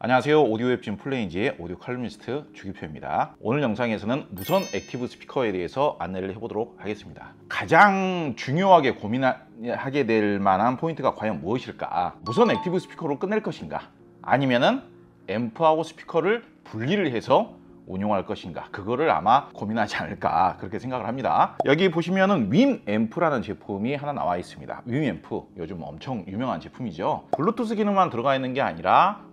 안녕하세요. 오디오 웹진 플레인지의 오디오 칼럼니스트 주기표입니다. 오늘 영상에서는 무선 액티브 스피커에 대해서 안내를 해보도록 하겠습니다. 가장 중요하게 고민하게 될 만한 포인트가 과연 무엇일까? 무선 액티브 스피커로 끝낼 것인가? 아니면은 앰프하고 스피커를 분리를 해서 운용할 것인가, 그거를 아마 고민하지 않을까 그렇게 생각을 합니다. 여기 보시면은 윈 앰프라는 제품이 하나 나와 있습니다. 윈 앰프 요즘 엄청 유명한 제품이죠. 블루투스 기능만 들어가 있는 게 아니라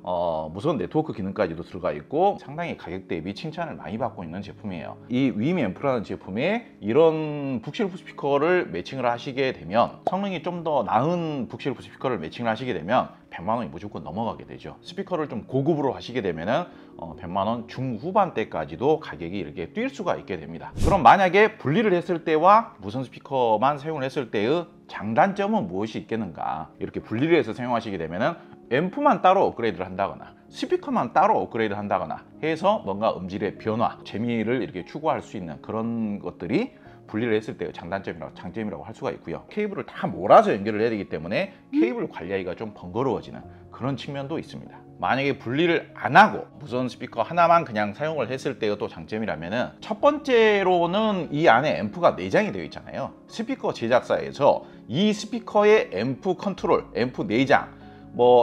무선 네트워크 기능까지도 들어가 있고 상당히 가격 대비 칭찬을 많이 받고 있는 제품이에요. 이 윈 앰프라는 제품에 이런 북실프 스피커를 매칭을 하시게 되면, 성능이 좀 더 나은 북실프 스피커를 매칭을 하시게 되면 100만 원이 무조건 넘어가게 되죠. 스피커를 좀 고급으로 하시게 되면은 100만 원 중후반대까지도 가격이 이렇게 뛸 수가 있게 됩니다. 그럼 만약에 분리를 했을 때와 무선 스피커만 사용을 했을 때의 장단점은 무엇이 있겠는가? 이렇게 분리를 해서 사용하시게 되면은 앰프만 따로 업그레이드를 한다거나 스피커만 따로 업그레이드 한다거나 해서 뭔가 음질의 변화, 재미를 이렇게 추구할 수 있는 그런 것들이 분리를 했을 때의 장점이라고 할 수가 있고요. 케이블을 다 몰아서 연결을 해야 되기 때문에 케이블 관리하기가 좀 번거로워지는 그런 측면도 있습니다. 만약에 분리를 안 하고 무선 스피커 하나만 그냥 사용을 했을 때의 또 장점이라면은, 첫 번째로는 이 안에 앰프가 내장이 되어 있잖아요. 스피커 제작사에서 이 스피커의 앰프 컨트롤, 앰프 내장,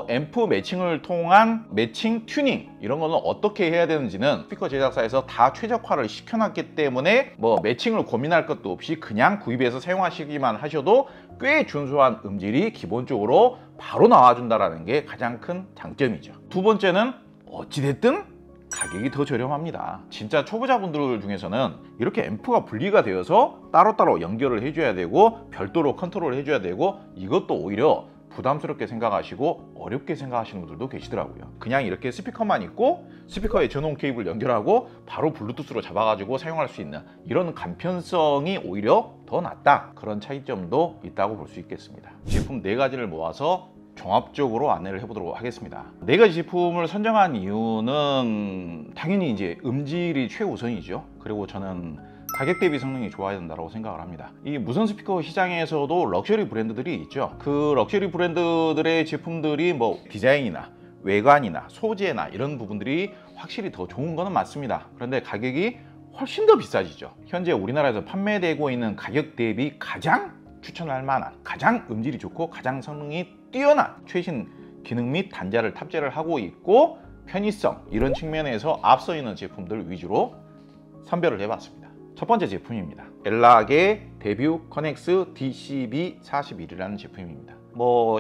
앰프 매칭을 통한 매칭 튜닝, 이런 거는 어떻게 해야 되는지는 스피커 제작사에서 다 최적화를 시켜놨기 때문에 매칭을 고민할 것도 없이 그냥 구입해서 사용하시기만 하셔도 꽤 준수한 음질이 기본적으로 바로 나와준다는 게 가장 큰 장점이죠. 두 번째는 어찌됐든 가격이 더 저렴합니다. 진짜 초보자분들 중에서는 이렇게 앰프가 분리가 되어서 따로따로 연결을 해줘야 되고 별도로 컨트롤을 해줘야 되고, 이것도 오히려 부담스럽게 생각하시고 어렵게 생각하시는 분들도 계시더라고요. 그냥 이렇게 스피커만 있고 스피커에 전용 케이블 연결하고 바로 블루투스로 잡아가지고 사용할 수 있는 이런 간편성이 오히려 더 낫다, 그런 차이점도 있다고 볼 수 있겠습니다. 제품 4가지를 모아서 종합적으로 안내를 해보도록 하겠습니다. 4가지 제품을 선정한 이유는 당연히 이제 음질이 최우선이죠. 그리고 저는 가격 대비 성능이 좋아야 된다고 생각을 합니다. 이 무선 스피커 시장에서도 럭셔리 브랜드들이 있죠. 그 럭셔리 브랜드들의 제품들이 디자인이나 외관이나 소재나 이런 부분들이 확실히 더 좋은 거는 맞습니다. 그런데 가격이 훨씬 더 비싸지죠. 현재 우리나라에서 판매되고 있는 가격 대비 가장 추천할 만한, 가장 음질이 좋고 가장 성능이 뛰어난 최신 기능 및 단자를 탑재를 하고 있고, 편의성 이런 측면에서 앞서 있는 제품들 위주로 선별을 해봤습니다. 첫 번째 제품입니다. 엘락의 데뷔 커넥스 DCB41이라는 제품입니다.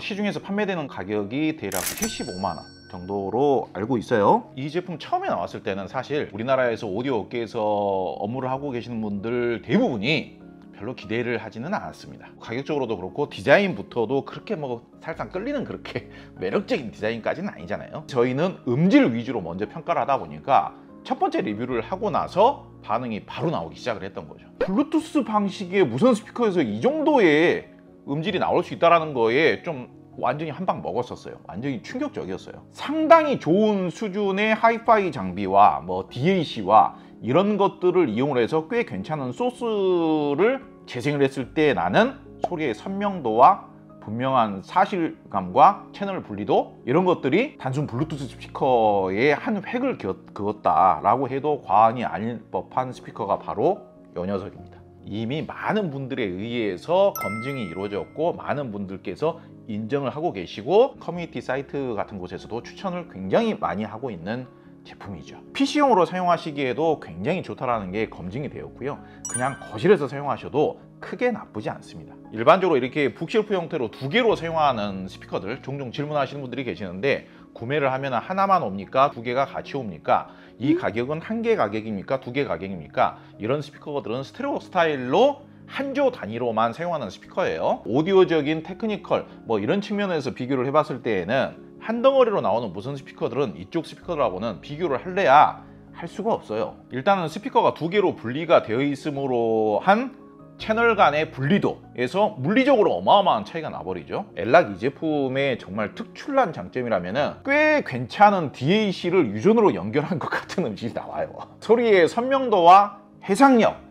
시중에서 판매되는 가격이 대략 75만 원 정도로 알고 있어요. 이 제품 처음에 나왔을 때는 사실 우리나라에서 오디오 업계에서 업무를 하고 계시는 분들 대부분이 별로 기대를 하지는 않았습니다. 가격적으로도 그렇고 디자인부터도 그렇게 살짝 끌리는 그렇게 매력적인 디자인까지는 아니잖아요. 저희는 음질 위주로 먼저 평가를 하다 보니까 첫 번째 리뷰를 하고 나서 반응이 바로 나오기 시작을 했던 거죠. 블루투스 방식의 무선 스피커에서 이 정도의 음질이 나올 수 있다는 거에 좀 완전히 한 방 먹었었어요. 완전히 충격적이었어요. 상당히 좋은 수준의 하이파이 장비와 DAC와 이런 것들을 이용을 해서 꽤 괜찮은 소스를 재생을 했을 때 나는 소리의 선명도와 분명한 사실감과 채널 분리도, 이런 것들이 단순 블루투스 스피커의 한 획을 그었다라고 해도 과언이 아닐 법한 스피커가 바로 이 녀석입니다. 이미 많은 분들에 의해서 검증이 이루어졌고 많은 분들께서 인정을 하고 계시고 커뮤니티 사이트 같은 곳에서도 추천을 굉장히 많이 하고 있는 제품이죠. PC용으로 사용하시기에도 굉장히 좋다라는 게 검증이 되었고요. 그냥 거실에서 사용하셔도 크게 나쁘지 않습니다. 일반적으로 이렇게 북실프 형태로 2개로 사용하는 스피커들 종종 질문하시는 분들이 계시는데, 구매를 하면 하나만 옵니까? 2개가 같이 옵니까? 이 가격은 1개 가격입니까? 2개 가격입니까? 이런 스피커들은 스테레오 스타일로 한 조 단위로만 사용하는 스피커예요. 오디오적인 테크니컬 이런 측면에서 비교를 해봤을 때에는 한 덩어리로 나오는 무선 스피커들은 이쪽 스피커들하고는 비교를 할래야 할 수가 없어요. 일단은 스피커가 2개로 분리가 되어 있음으로 한 채널 간의 분리도에서 물리적으로 어마어마한 차이가 나버리죠. 엘락 이 제품의 정말 특출난 장점이라면 꽤 괜찮은 DAC를 유전으로 연결한 것 같은 음질이 나와요. 소리의 선명도와 해상력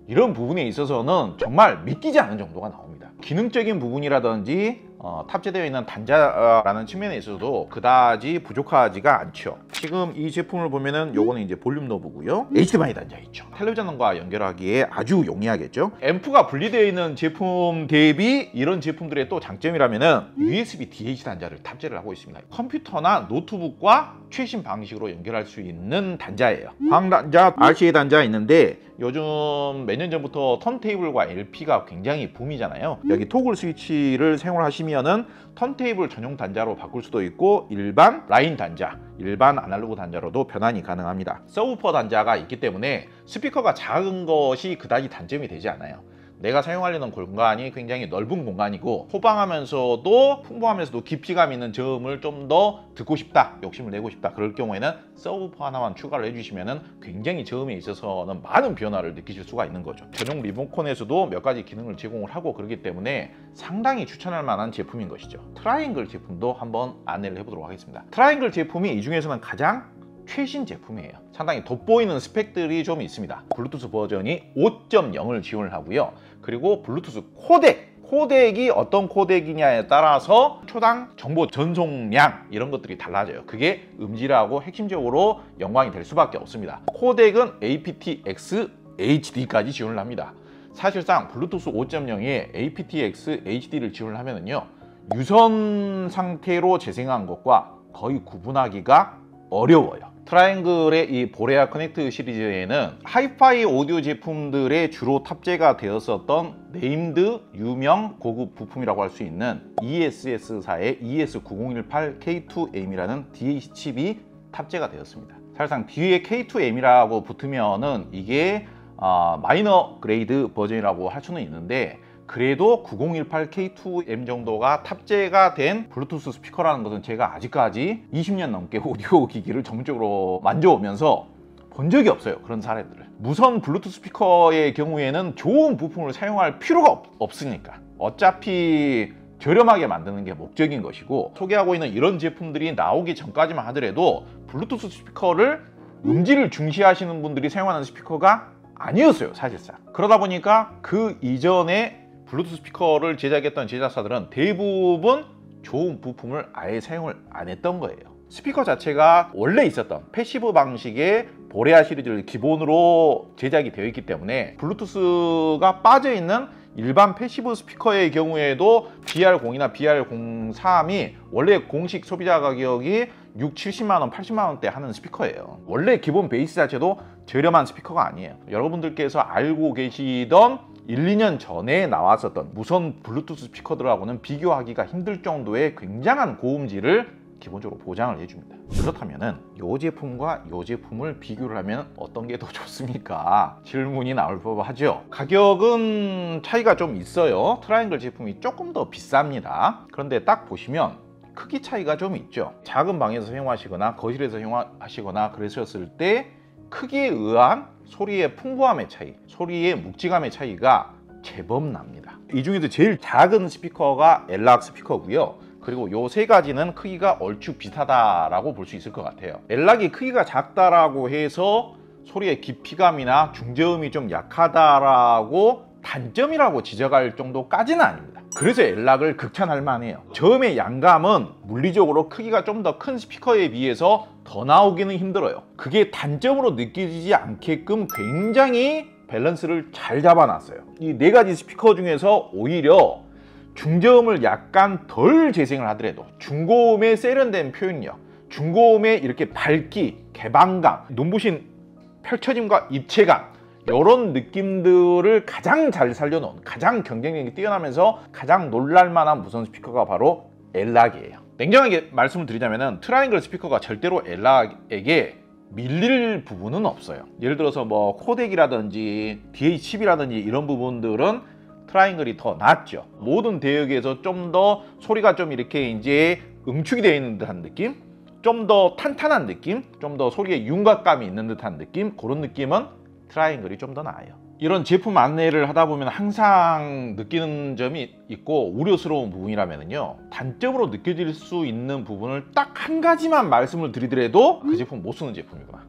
이런 부분에 있어서는 정말 믿기지 않은 정도가 나옵니다. 기능적인 부분이라든지 탑재되어 있는 단자라는 측면에 있어서도 그다지 부족하지가 않죠. 지금 이 제품을 보면은 요거는 이제 볼륨 노브고요. HDMI 단자 있죠. 텔레비전과 연결하기에 아주 용이하겠죠. 앰프가 분리되어 있는 제품 대비 이런 제품들의 또 장점이라면은 USB DAC 단자를 탑재를 하고 있습니다. 컴퓨터나 노트북과 최신 방식으로 연결할 수 있는 단자예요. 광단자, RCA 단자 있는데 요즘 몇 년 전부터 턴테이블과 LP가 굉장히 붐이잖아요. 여기 토글 스위치를 사용하시면은 턴테이블 전용 단자로 바꿀 수도 있고 일반 라인 단자, 일반 아날로그 단자로도 변환이 가능합니다. 서브우퍼 단자가 있기 때문에 스피커가 작은 것이 그다지 단점이 되지 않아요. 내가 사용하려는 공간이 굉장히 넓은 공간이고 호방하면서도 풍부하면서도 깊이감 있는 저음을 좀 더 듣고 싶다, 욕심을 내고 싶다, 그럴 경우에는 서브우퍼 하나만 추가를 해주시면 굉장히 저음에 있어서는 많은 변화를 느끼실 수가 있는 거죠. 전용 리모컨에서도 몇 가지 기능을 제공을 하고 그렇기 때문에 상당히 추천할 만한 제품인 것이죠. 트라이앵글 제품도 한번 안내를 해보도록 하겠습니다. 트라이앵글 제품이 이 중에서는 가장 최신 제품이에요. 상당히 돋보이는 스펙들이 좀 있습니다. 블루투스 버전이 5.0을 지원을 하고요. 그리고 블루투스 코덱이 어떤 코덱이냐에 따라서 초당 정보 전송량 이런 것들이 달라져요. 그게 음질하고 핵심적으로 연관이 될 수밖에 없습니다. 코덱은 aptX HD까지 지원을 합니다. 사실상 블루투스 5.0에 aptX HD를 지원을 하면은요, 유선 상태로 재생한 것과 거의 구분하기가 어려워요. 트라이앵글의 이 보레아 커넥트 시리즈에는 하이파이 오디오 제품들에 주로 탑재가 되었었던 네임드 유명 고급 부품이라고 할 수 있는 ESS사의 ES9018K2M이라는 DAC 칩이 탑재가 되었습니다. 사실상 뒤에 K2M이라고 붙으면은 이게 마이너 그레이드 버전이라고 할 수는 있는데, 그래도 9018K2M 정도가 탑재가 된 블루투스 스피커라는 것은 제가 아직까지 20년 넘게 오디오 기기를 전문적으로 만져오면서 본 적이 없어요. 그런 사례들을. 무선 블루투스 스피커의 경우에는 좋은 부품을 사용할 필요가 없으니까 어차피 저렴하게 만드는 게 목적인 것이고, 소개하고 있는 이런 제품들이 나오기 전까지만 하더라도 블루투스 스피커를 음질을 중시하시는 분들이 사용하는 스피커가 아니었어요, 사실상. 그러다 보니까 그 이전에 블루투스 스피커를 제작했던 제작사들은 대부분 좋은 부품을 아예 사용을 안 했던 거예요. 스피커 자체가 원래 있었던 패시브 방식의 보레아 시리즈를 기본으로 제작이 되어 있기 때문에 블루투스가 빠져있는 일반 패시브 스피커의 경우에도 BR0이나 BR03이 원래 공식 소비자 가격이 6, 70만 원, 80만 원대 하는 스피커예요. 원래 기본 베이스 자체도 저렴한 스피커가 아니에요. 여러분들께서 알고 계시던 1, 2년 전에 나왔었던 무선 블루투스 스피커들하고는 비교하기가 힘들 정도의 굉장한 고음질을 기본적으로 보장을 해줍니다. 그렇다면은 이 제품과 이 제품을 비교를 하면 어떤 게 더 좋습니까? 질문이 나올 법하죠. 가격은 차이가 좀 있어요. 트라이앵글 제품이 조금 더 비쌉니다. 그런데 딱 보시면 크기 차이가 좀 있죠. 작은 방에서 사용하시거나 거실에서 사용하시거나 그러셨을 때 크기에 의한 소리의 풍부함의 차이, 소리의 묵직함의 차이가 제법 납니다. 이 중에서 제일 작은 스피커가 엘락 스피커고요. 그리고 요 세 가지는 크기가 얼추 비슷하다라고 볼 수 있을 것 같아요. 엘락이 크기가 작다라고 해서 소리의 깊이감이나 중저음이 좀 약하다라고 단점이라고 지적할 정도까지는 아닙니다. 그래서 엘락을 극찬할 만해요. 저음의 양감은 물리적으로 크기가 좀 더 큰 스피커에 비해서 더 나오기는 힘들어요. 그게 단점으로 느껴지지 않게끔 굉장히 밸런스를 잘 잡아놨어요. 이 네 가지 스피커 중에서 오히려 중저음을 약간 덜 재생을 하더라도 중고음의 세련된 표현력, 중고음의 이렇게 밝기, 개방감, 눈부신 펼쳐짐과 입체감, 이런 느낌들을 가장 잘 살려놓은, 가장 경쟁력이 뛰어나면서 가장 놀랄만한 무선 스피커가 바로 엘락이에요. 냉정하게 말씀을 드리자면 트라이앵글 스피커가 절대로 엘락에게 밀릴 부분은 없어요. 예를 들어서 뭐 코덱이라든지 DAC 칩이라든지 이런 부분들은 트라이앵글이 더 낫죠. 모든 대역에서 좀 더 소리가 좀 이렇게 이제 응축이 되어 있는 듯한 느낌, 좀 더 탄탄한 느낌, 좀 더 소리에 윤곽감이 있는 듯한 느낌, 그런 느낌은 트라이앵글이 좀 더 나아요. 이런 제품 안내를 하다 보면 항상 느끼는 점이 있고 우려스러운 부분이라면요, 단점으로 느껴질 수 있는 부분을 딱 한 가지만 말씀을 드리더라도 그 제품 못 쓰는 제품이구나,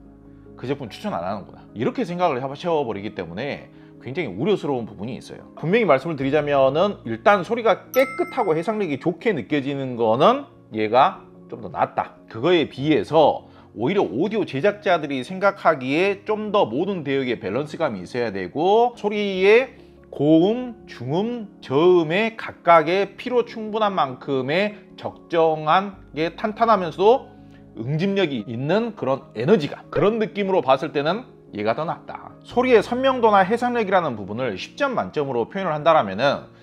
그 제품 추천 안 하는구나, 이렇게 생각을 하셔버리기 때문에 굉장히 우려스러운 부분이 있어요. 분명히 말씀을 드리자면은 일단 소리가 깨끗하고 해상력이 좋게 느껴지는 거는 얘가 좀 더 낫다. 그거에 비해서 오히려 오디오 제작자들이 생각하기에 좀 더 모든 대역에 밸런스감이 있어야 되고 소리의 고음, 중음, 저음의 각각의 필요 충분한 만큼의 적정한게 탄탄하면서도 응집력이 있는 그런 에너지가, 그런 느낌으로 봤을 때는 얘가 더 낫다. 소리의 선명도나 해상력이라는 부분을 10점 만점으로 표현을 한다면은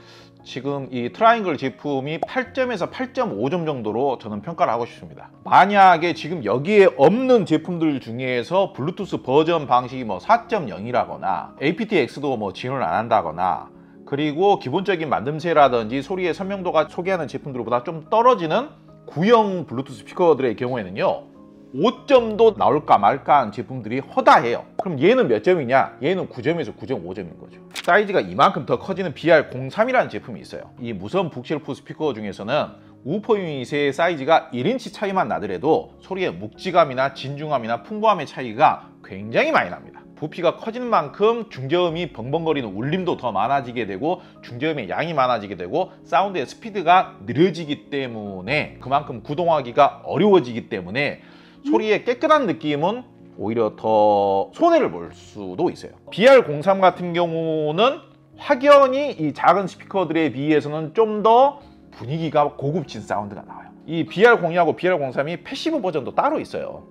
지금 이 트라이앵글 제품이 8점에서 8.5점 정도로 저는 평가를 하고 싶습니다. 만약에 지금 여기에 없는 제품들 중에서 블루투스 버전 방식이 뭐 4.0이라거나 aptX도 뭐 지원을 안 한다거나, 그리고 기본적인 만듦새라든지 소리의 선명도가 소개하는 제품들보다 좀 떨어지는 구형 블루투스 스피커들의 경우에는요 5점도 나올까 말까한 제품들이 허다해요. 그럼 얘는 몇 점이냐? 얘는 9점에서 9.5점인 거죠. 사이즈가 이만큼 더 커지는 BR03이라는 제품이 있어요. 이 무선 북쉘프 스피커 중에서는 우퍼 유닛의 사이즈가 1인치 차이만 나더라도 소리의 묵직함이나 진중함이나 풍부함의 차이가 굉장히 많이 납니다. 부피가 커지는 만큼 중저음이 벙벙거리는 울림도 더 많아지게 되고 중저음의 양이 많아지게 되고 사운드의 스피드가 느려지기 때문에 그만큼 구동하기가 어려워지기 때문에 소리의 깨끗한 느낌은 오히려 더 손해를 볼 수도 있어요. BR03 같은 경우는 확연히 이 작은 스피커들에 비해서는 좀 더 분위기가 고급진 사운드가 나와요. 이 BR02하고 BR03이 패시브 버전도 따로 있어요.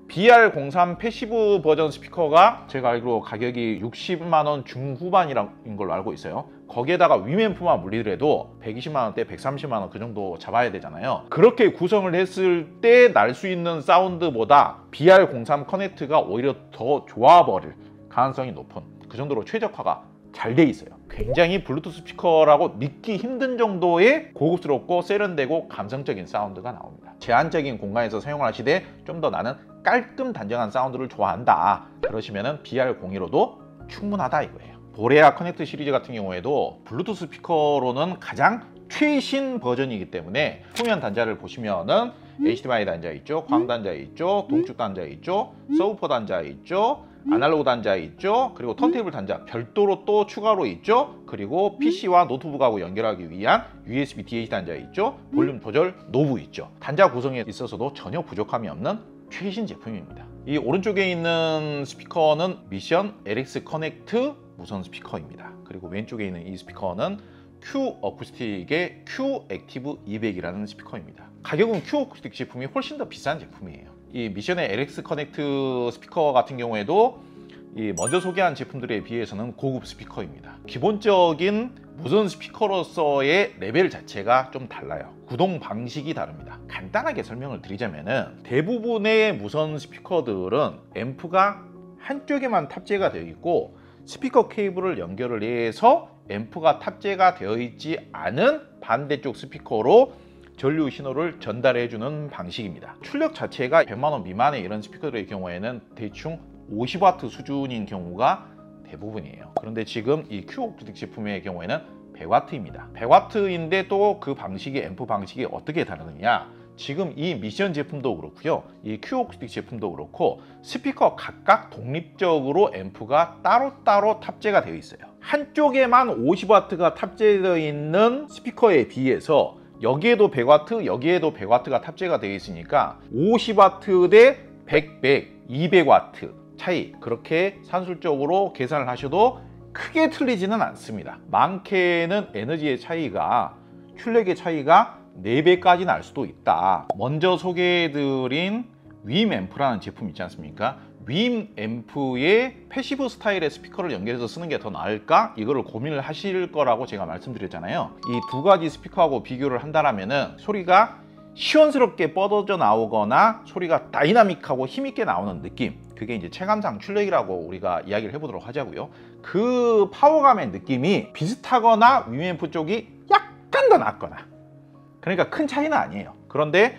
BR03 패시브 버전 스피커가 제가 알기로 가격이 60만 원 중후반인 걸로 알고 있어요. 거기에다가 윈앰프만 물리더라도 120만 원대, 130만 원 그 정도 잡아야 되잖아요. 그렇게 구성을 했을 때 날 수 있는 사운드보다 BR03 커넥트가 오히려 더 좋아버릴 가능성이 높은 그 정도로 최적화가 잘 돼 있어요. 굉장히 블루투스 스피커라고 믿기 힘든 정도의 고급스럽고 세련되고 감성적인 사운드가 나옵니다. 제한적인 공간에서 사용을 하시되 좀 더 나는 깔끔 단정한 사운드를 좋아한다 그러시면은 BR01호도 충분하다 이거예요. 보레아 커넥트 시리즈 같은 경우에도 블루투스 스피커로는 가장 최신 버전이기 때문에 후면 단자를 보시면은 HDMI 단자 있죠, 광 단자 있죠, 동축 단자 있죠, 서브우퍼 단자 있죠, 아날로그 단자 있죠, 그리고 턴테이블 단자 별도로 또 추가로 있죠, 그리고 PC와 노트북하고 연결하기 위한 USB DAC 단자 있죠, 볼륨 조절 노브 있죠. 단자 구성에 있어서도 전혀 부족함이 없는 최신 제품입니다. 이 오른쪽에 있는 스피커는 미션 LX 커넥트 무선 스피커입니다. 그리고 왼쪽에 있는 이 스피커는 Q 어쿠스틱의 Q 액티브 200이라는 스피커입니다. 가격은 Q 어쿠스틱 제품이 훨씬 더 비싼 제품이에요. 이 미션의 LX 커넥트 스피커 같은 경우에도 이 먼저 소개한 제품들에 비해서는 고급 스피커입니다. 기본적인 무선 스피커로서의 레벨 자체가 좀 달라요. 구동 방식이 다릅니다. 간단하게 설명을 드리자면은 대부분의 무선 스피커들은 앰프가 한쪽에만 탑재가 되어 있고 스피커 케이블을 연결을 해서 앰프가 탑재가 되어 있지 않은 반대쪽 스피커로 전류 신호를 전달해주는 방식입니다. 출력 자체가 100만 원 미만의 이런 스피커들의 경우에는 대충 50W 수준인 경우가 대부분이에요. 그런데 지금 이 Q 어쿠스틱 제품의 경우에는 100W입니다. 100W인데 또 그 방식이 앰프 방식이 어떻게 다르느냐? 지금 이 미션 제품도 그렇고요, 이 Q 어쿠스틱 제품도 그렇고 스피커 각각 독립적으로 앰프가 따로따로 탑재가 되어 있어요. 한쪽에만 50W가 탑재되어 있는 스피커에 비해서 여기에도 100W, 여기에도 100W가 탑재가 되어 있으니까 50W 대 100, 100, 200W 차이, 그렇게 산술적으로 계산을 하셔도 크게 틀리지는 않습니다. 많게는 에너지의 차이가, 출력의 차이가 4배까지 날 수도 있다. 먼저 소개해드린 윈 앰프라는 제품 있지 않습니까? 윈 앰프에 패시브 스타일의 스피커를 연결해서 쓰는 게 더 나을까? 이거를 고민을 하실 거라고 제가 말씀드렸잖아요. 이 두 가지 스피커하고 비교를 한다면은 소리가 시원스럽게 뻗어져 나오거나 소리가 다이나믹하고 힘있게 나오는 느낌, 그게 이제 체감상 출력이라고 우리가 이야기를 해보도록 하자고요. 그 파워감의 느낌이 비슷하거나 윈 앰프 쪽이 약간 더 낫거나, 그러니까 큰 차이는 아니에요. 그런데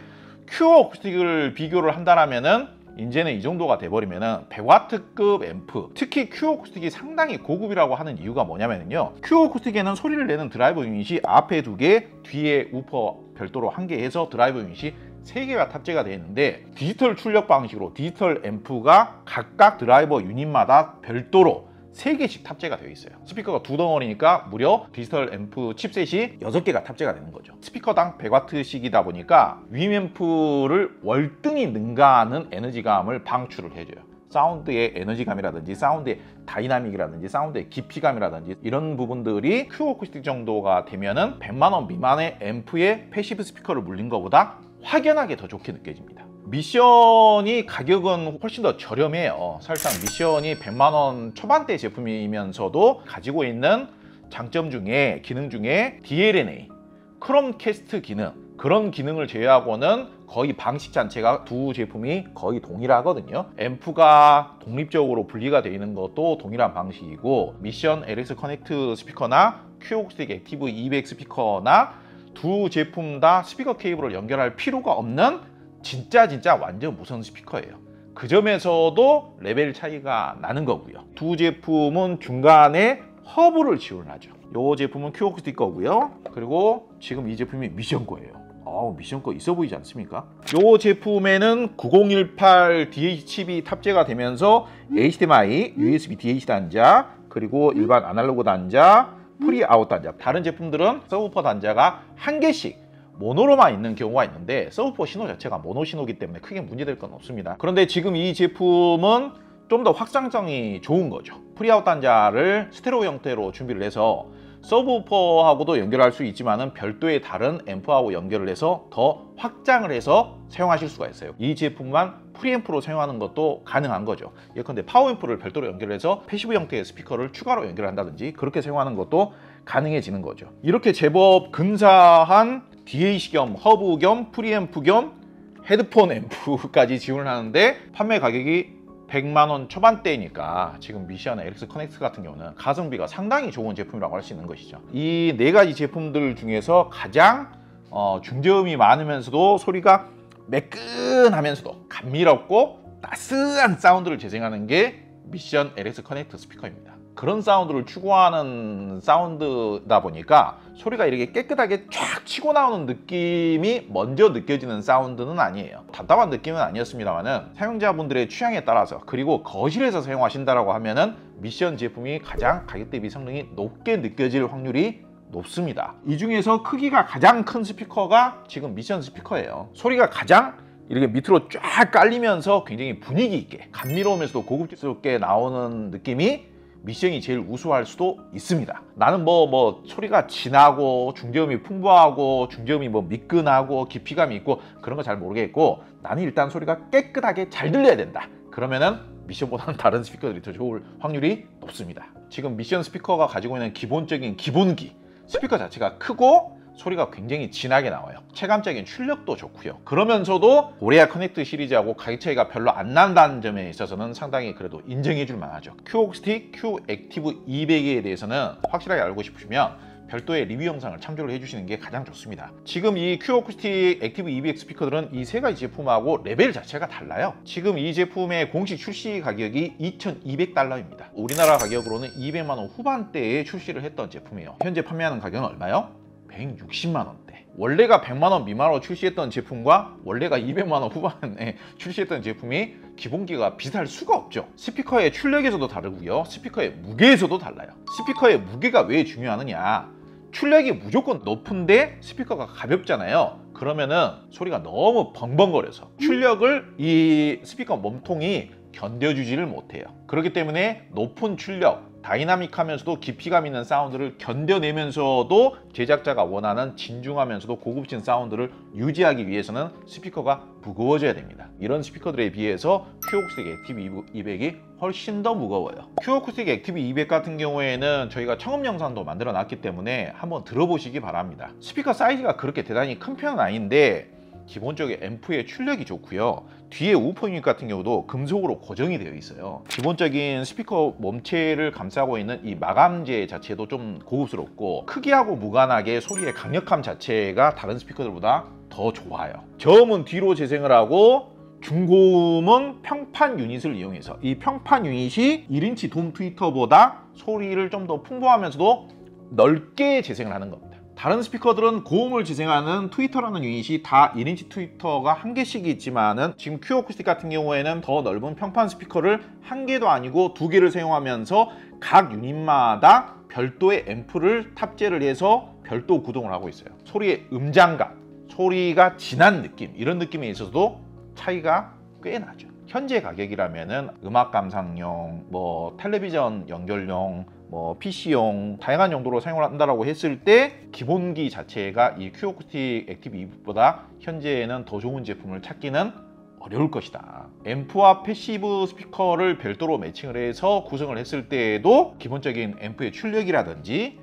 Q 어쿠스틱을 비교를 한다면은 이제는 이 정도가 돼버리면은 100W급 앰프, 특히 Q 어쿠스틱이 상당히 고급이라고 하는 이유가 뭐냐면요, Q 어쿠스틱에는 소리를 내는 드라이버 유닛이 앞에 2개, 뒤에 우퍼 별도로 1개 해서 드라이버 유닛이 3개가 탑재가 되어 있는데, 디지털 출력 방식으로 디지털 앰프가 각각 드라이버 유닛마다 별도로 3개씩 탑재가 되어 있어요. 스피커가 2덩어리니까 무려 디지털 앰프 칩셋이 6개가 탑재가 되는 거죠. 스피커당 100W씩이다 보니까 윈앰프를 월등히 능가하는 에너지감을 방출을 해줘요. 사운드의 에너지감이라든지 사운드의 다이나믹이라든지 사운드의 깊이감이라든지 이런 부분들이 큐 어쿠스틱 정도가 되면은 100만 원 미만의 앰프에 패시브 스피커를 물린 것보다 확연하게 더 좋게 느껴집니다. 미션이 가격은 훨씬 더 저렴해요. 사실상 미션이 100만 원 초반대 제품이면서도 가지고 있는 장점 중에 기능 중에 DLNA, 크롬캐스트 기능, 그런 기능을 제외하고는 거의 방식 자체가 두 제품이 거의 동일하거든요. 앰프가 독립적으로 분리가 되어 있는 것도 동일한 방식이고 미션 LX 커넥트 스피커나 큐 어쿠스틱 액티브 200 스피커나 두 제품 다 스피커 케이블을 연결할 필요가 없는 진짜 완전 무선 스피커예요. 그 점에서도 레벨 차이가 나는 거고요. 두 제품은 중간에 허브를 지원하죠. 이 제품은 큐 어쿠스틱 거고요. 그리고 지금 이 제품이 미션 거예요. 미션 거 있어 보이지 않습니까? 이 제품에는 9018 DH 칩이 탑재가 되면서 HDMI, USB DH 단자, 그리고 일반 아날로그 단자, 프리 아웃 단자. 다른 제품들은 서브우퍼 단자가 한 개씩 모노로만 있는 경우가 있는데 서브우퍼 신호 자체가 모노 신호기 때문에 크게 문제될 건 없습니다. 그런데 지금 이 제품은 좀 더 확장성이 좋은 거죠. 프리아웃 단자를 스테레오 형태로 준비를 해서 서브우퍼하고도 연결할 수 있지만은 별도의 다른 앰프하고 연결을 해서 더 확장을 해서 사용하실 수가 있어요. 이 제품만 프리앰프로 사용하는 것도 가능한 거죠. 예컨대 파워앰프를 별도로 연결해서 패시브 형태의 스피커를 추가로 연결한다든지 그렇게 사용하는 것도 가능해지는 거죠. 이렇게 제법 근사한 DAC 겸 허브 겸 프리앰프 겸 헤드폰 앰프까지 지원을 하는데 판매 가격이 100만 원 초반대니까 지금 미션 LX 커넥트 같은 경우는 가성비가 상당히 좋은 제품이라고 할 수 있는 것이죠. 이 네 가지 제품들 중에서 가장 중저음이 많으면서도 소리가 매끈하면서도 감미롭고 따스한 사운드를 재생하는 게 미션 LX 커넥트 스피커입니다. 그런 사운드를 추구하는 사운드다 보니까 소리가 이렇게 깨끗하게 쫙 치고 나오는 느낌이 먼저 느껴지는 사운드는 아니에요. 답답한 느낌은 아니었습니다만은 사용자분들의 취향에 따라서 그리고 거실에서 사용하신다라고 하면은 미션 제품이 가장 가격 대비 성능이 높게 느껴질 확률이 높습니다. 이 중에서 크기가 가장 큰 스피커가 지금 미션 스피커예요. 소리가 가장 이렇게 밑으로 쫙 깔리면서 굉장히 분위기 있게 감미로우면서도 고급스럽게 나오는 느낌이 미션이 제일 우수할 수도 있습니다. 나는 뭐 소리가 진하고 중저음이 풍부하고 중저음이 미끈하고 깊이감이 있고 그런 거 잘 모르겠고 나는 일단 소리가 깨끗하게 잘 들려야 된다. 그러면은 미션보다는 다른 스피커들이 더 좋을 확률이 높습니다. 지금 미션 스피커가 가지고 있는 기본적인 기본기 스피커 자체가 크고 소리가 굉장히 진하게 나와요. 체감적인 출력도 좋고요. 그러면서도 고레아 커넥트 시리즈하고 가격 차이가 별로 안 난다는 점에 있어서는 상당히 그래도 인정해 줄 만하죠. 큐 어쿠스틱 큐 액티브 200에 대해서는 확실하게 알고 싶으시면 별도의 리뷰 영상을 참조를 해주시는 게 가장 좋습니다. 지금 이 큐 어쿠스틱 액티브 200 스피커들은 이 세 가지 제품하고 레벨 자체가 달라요. 지금 이 제품의 공식 출시 가격이 2,200달러입니다. 우리나라 가격으로는 200만 원 후반대에 출시를 했던 제품이에요. 현재 판매하는 가격은 얼마요? 160만 원대. 원래가 100만 원 미만으로 출시했던 제품과 원래가 200만 원 후반에 출시했던 제품이 기본기가 비슷할 수가 없죠. 스피커의 출력에서도 다르고요. 스피커의 무게에서도 달라요. 스피커의 무게가 왜 중요하느냐? 출력이 무조건 높은데 스피커가 가볍잖아요. 그러면은 소리가 너무 벙벙거려서 출력을 이 스피커 몸통이 견뎌주지를 못해요. 그렇기 때문에 높은 출력, 다이나믹하면서도 깊이감 있는 사운드를 견뎌내면서도 제작자가 원하는 진중하면서도 고급진 사운드를 유지하기 위해서는 스피커가 무거워져야 됩니다. 이런 스피커들에 비해서 큐 어쿠스틱 액티브 200이 훨씬 더 무거워요. 큐 어쿠스틱 액티브 200 같은 경우에는 저희가 청음 영상도 만들어 놨기 때문에 한번 들어보시기 바랍니다. 스피커 사이즈가 그렇게 대단히 큰 편은 아닌데 기본적인 앰프의 출력이 좋고요. 뒤에 우퍼 유닛 같은 경우도 금속으로 고정이 되어 있어요. 기본적인 스피커 몸체를 감싸고 있는 이 마감재 자체도 좀 고급스럽고 크기하고 무관하게 소리의 강력함 자체가 다른 스피커들보다 더 좋아요. 저음은 뒤로 재생을 하고 중고음은 평판 유닛을 이용해서 이 평판 유닛이 1인치 돔 트위터보다 소리를 좀 더 풍부하면서도 넓게 재생을 하는 겁니다. 다른 스피커들은 고음을 지생하는 트위터라는 유닛이 다 1인치 트위터가 한 개씩이 있지만은 지금 큐 어쿠스틱 같은 경우에는 더 넓은 평판 스피커를 한 개도 아니고 두 개를 사용하면서 각 유닛마다 별도의 앰프를 탑재를 해서 별도 구동을 하고 있어요. 소리의 음장감, 소리가 진한 느낌, 이런 느낌에 있어서도 차이가 꽤 나죠. 현재 가격이라면은 음악 감상용, 뭐 텔레비전 연결용, 뭐 PC용 다양한 용도로 사용을 한다라고 했을 때 기본기 자체가 이 큐 어쿠스틱 액티브 이북보다 현재에는 더 좋은 제품을 찾기는 어려울 것이다. 앰프와 패시브 스피커를 별도로 매칭을 해서 구성을 했을 때에도 기본적인 앰프의 출력이라든지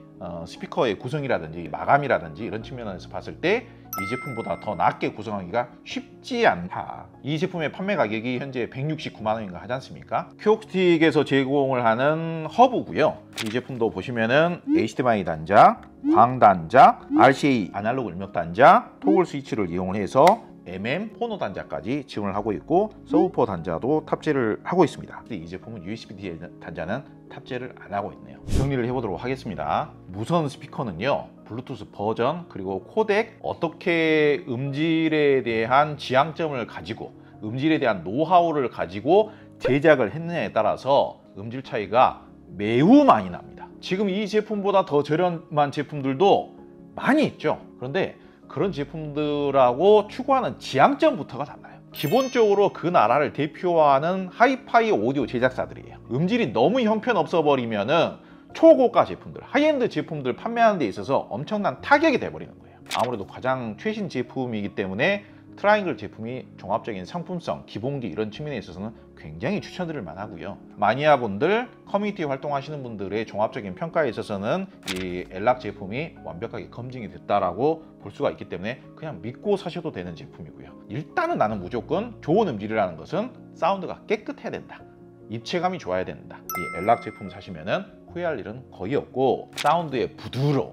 스피커의 구성이라든지 마감이라든지 이런 측면에서 봤을 때 이 제품보다 더 낮게 구성하기가 쉽지 않다. 이 제품의 판매 가격이 현재 169만 원인가 하지 않습니까? 큐 어쿠스틱에서 제공을 하는 허브고요. 이 제품도 보시면은 HDMI 단자, 광 단자, RCA 아날로그 음역 단자, 토글 스위치를 이용해서 MM 포노 단자까지 지원을 하고 있고 서브우퍼 단자도 탑재를 하고 있습니다. 이 제품은 USB 단자는 탑재를 안 하고 있네요. 정리를 해보도록 하겠습니다. 무선 스피커는요, 블루투스 버전 그리고 코덱, 어떻게 음질에 대한 지향점을 가지고 음질에 대한 노하우를 가지고 제작을 했느냐에 따라서 음질 차이가 매우 많이 납니다. 지금 이 제품보다 더 저렴한 제품들도 많이 있죠. 그런데 그런 제품들하고 추구하는 지향점부터가 달라요. 기본적으로 그 나라를 대표하는 하이파이 오디오 제작사들이에요. 음질이 너무 형편없어 버리면은 초고가 제품들, 하이엔드 제품들 판매하는 데 있어서 엄청난 타격이 돼버리는 거예요. 아무래도 가장 최신 제품이기 때문에 트라이앵글 제품이 종합적인 상품성, 기본기 이런 측면에 있어서는 굉장히 추천드릴 만하고요. 마니아분들, 커뮤니티 활동하시는 분들의 종합적인 평가에 있어서는 이 엘락 제품이 완벽하게 검증이 됐다라고 볼 수가 있기 때문에 그냥 믿고 사셔도 되는 제품이고요. 일단은 나는 무조건 좋은 음질이라는 것은 사운드가 깨끗해야 된다. 입체감이 좋아야 된다. 이 엘락 제품 사시면은 후회할 일은 거의 없고 사운드의 부드러움,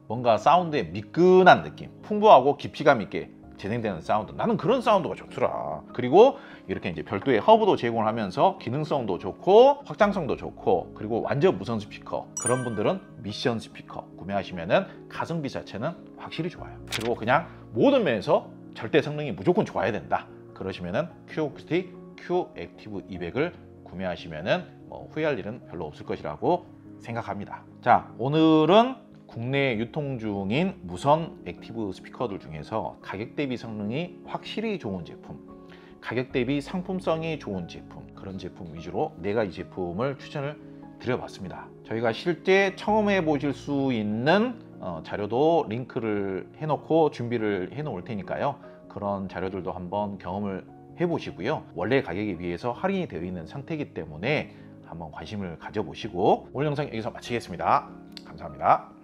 뭔가 사운드의 미끈한 느낌, 풍부하고 깊이감 있게 진행되는 사운드, 나는 그런 사운드가 좋더라. 그리고 이렇게 이제 별도의 허브도 제공을 하면서 기능성도 좋고 확장성도 좋고, 그리고 완전 무선 스피커, 그런 분들은 미션 스피커 구매하시면은 가성비 자체는 확실히 좋아요. 그리고 그냥 모든 면에서 절대 성능이 무조건 좋아야 된다 그러시면은 큐 어쿠스틱 큐 액티브 200을 구매하시면은 후회할 일은 별로 없을 것이라고 생각합니다. 자, 오늘은 국내 유통 중인 무선 액티브 스피커들 중에서 가격 대비 성능이 확실히 좋은 제품, 가격 대비 상품성이 좋은 제품, 그런 제품 위주로 내가 이 제품을 추천을 드려봤습니다. 저희가 실제 청음해 보실 수 있는 자료도 링크를 해놓고 준비를 해놓을 테니까요. 그런 자료들도 한번 경험을 해보시고요. 원래 가격에 비해서 할인이 되어 있는 상태이기 때문에 한번 관심을 가져보시고, 오늘 영상 여기서 마치겠습니다. 감사합니다.